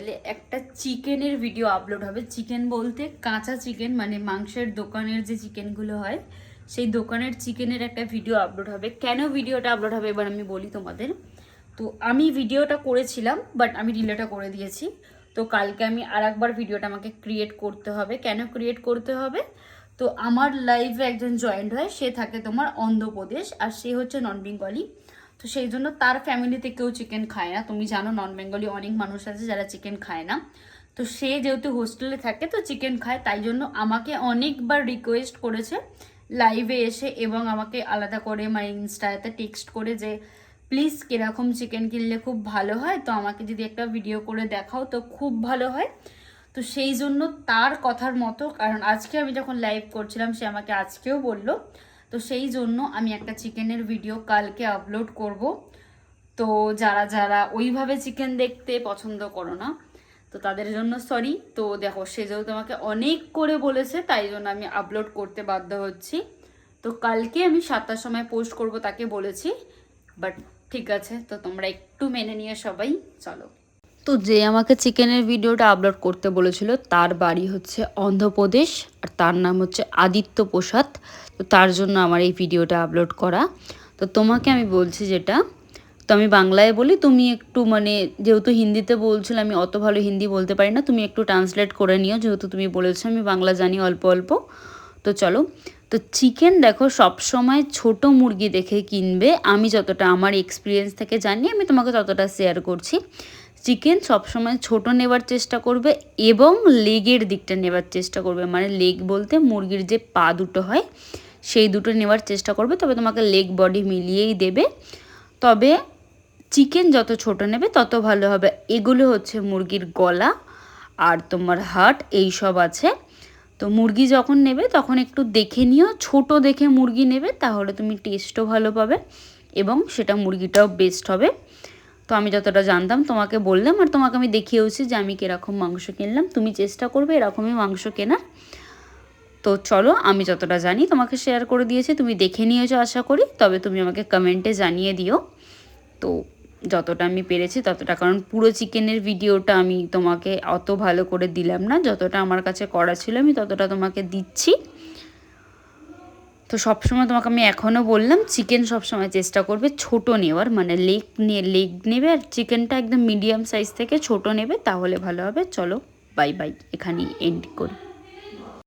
চ্যানেলে একটা চিকেনের ভিডিও আপলোড হবে। চিকেন বলতে কাঁচা চিকেন, মানে মাংসের দোকানের যে চিকেনগুলো হয় সেই দোকানের চিকেনের একটা ভিডিও আপলোড হবে। কেন ভিডিওটা আপলোড হবে এবার আমি বলি তোমাদের। তো আমি ভিডিওটা করেছিলাম, বাট আমি ডিলেটটা করে দিয়েছি। তো কালকে আমি আরেকবার ভিডিওটা আমাকে ক্রিয়েট করতে হবে। কেন ক্রিয়েট করতে হবে? তো আমার লাইভে একজন জয়েন্ট হয়, সে থাকে তোমার অন্ধ্রপ্রদেশ, আর সে হচ্ছে নন বেঙ্গলি। তো সেই জন্য তার ফ্যামিলিতে কেউ চিকেন খায় না। তুমি জানো নন বেঙ্গলি অনেক মানুষ আছে যারা চিকেন খায় না। তো সে যেহেতু হোস্টেলে থাকে তো চিকেন খায়, তাই জন্য আমাকে অনেকবার রিকোয়েস্ট করেছে লাইভে এসে, এবং আমাকে আলাদা করে মানে ইনস্টাতে টেক্সট করে যে প্লিজ কীরকম চিকেন কিনলে খুব ভালো হয়, তো আমাকে যদি একটা ভিডিও করে দেখাও তো খুব ভালো হয়। তো সেই জন্য তার কথার মতো, কারণ আজকে আমি যখন লাইভ করছিলাম সে আমাকে আজকেও বললো, তো সেই জন্য আমি একটা চিকেনের ভিডিও কালকে আপলোড করব। তো যারা যারা ওইভাবে চিকেন দেখতে পছন্দ করো না তো তাদের জন্য সরি। তো দেখো সে যেহেতু আমাকে অনেক করে বলেছে তাই জন্য আমি আপলোড করতে বাধ্য হচ্ছি। তো কালকে আমি 7টার সময় পোস্ট করব তাকে বলেছি, বাট ঠিক আছে, তো তোমরা একটু মেনে নিয়ে সবাই চলো। তো যে আমাকে চিকেনের ভিডিওটা আপলোড করতে বলেছিল তার বাড়ি হচ্ছে অন্ধ্রপ্রদেশ, আর তার নাম হচ্ছে আদিত্য প্রসাদ। তো তার জন্য আমার এই ভিডিওটা আপলোড করা। তো তোমাকে আমি বলছি যেটা, তো আমি বাংলায় বলি, তুমি একটু মানে যেহেতু হিন্দিতে বলছিল আমি অত ভালো হিন্দি বলতে পারি না, তুমি একটু ট্রান্সলেট করে নিও, যেহেতু তুমি বলেছো আমি বাংলা জানি অল্প অল্প। তো চলো। তো চিকেন দেখো সবসময় ছোট মুরগি দেখে কিনবে। আমি যতটা আমার এক্সপিরিয়েন্স থেকে জানি আমি তোমাকে ততটা শেয়ার করছি। চিকেন সবসময় ছোট নেবার চেষ্টা করবে এবং লেগের দিকটা নেবার চেষ্টা করবে, মানে লেগ বলতে মুরগির যে পা দুটো হয় সেই দুটো নেওয়ার চেষ্টা করবে, তবে তোমাকে লেগ বডি মিলিয়েই দেবে। তবে চিকেন যত ছোট নেবে তত ভালো হবে। এগুলো হচ্ছে মুরগির গলা আর তোমার হার্ট এই সব আছে। তো মুরগি যখন নেবে তখন একটু দেখে নিও, ছোট দেখে মুরগি নেবে, তাহলে তুমি টেস্টও ভালো পাবে এবং সেটা মুরগিটাও বেস্ট হবে। তো আমি যতটা জানতাম তোমাকে বললাম, আর তোমাকে আমি দেখিয়েওছি যে আমি কীরকম মাংস কিনলাম। তুমি চেষ্টা করবে এরকমই মাংস কেনার। তো চলো, আমি যতটা জানি তোমাকে শেয়ার করে দিয়েছি, তুমি দেখে নিয়েছো আশা করি। তবে তুমি আমাকে কমেন্টে জানিয়ে দিও তো যতটা আমি পেরেছি ততটা, কারণ পুরো চিকেনের ভিডিওটা আমি তোমাকে অত ভালো করে দিলাম না, যতটা আমার কাছে করা ছিল আমি ততটা তোমাকে দিচ্ছি। তো সবসময় তোমাকে আমি এখনও বললাম চিকেন সবসময় চেষ্টা করবে ছোট নেওয়ার, মানে লেগ নেবে, আর চিকেনটা একদম মিডিয়াম সাইজ থেকে ছোট নেবে, তাহলে ভালো হবে। চলো বাই বাই, এখানেই এন্ড করি।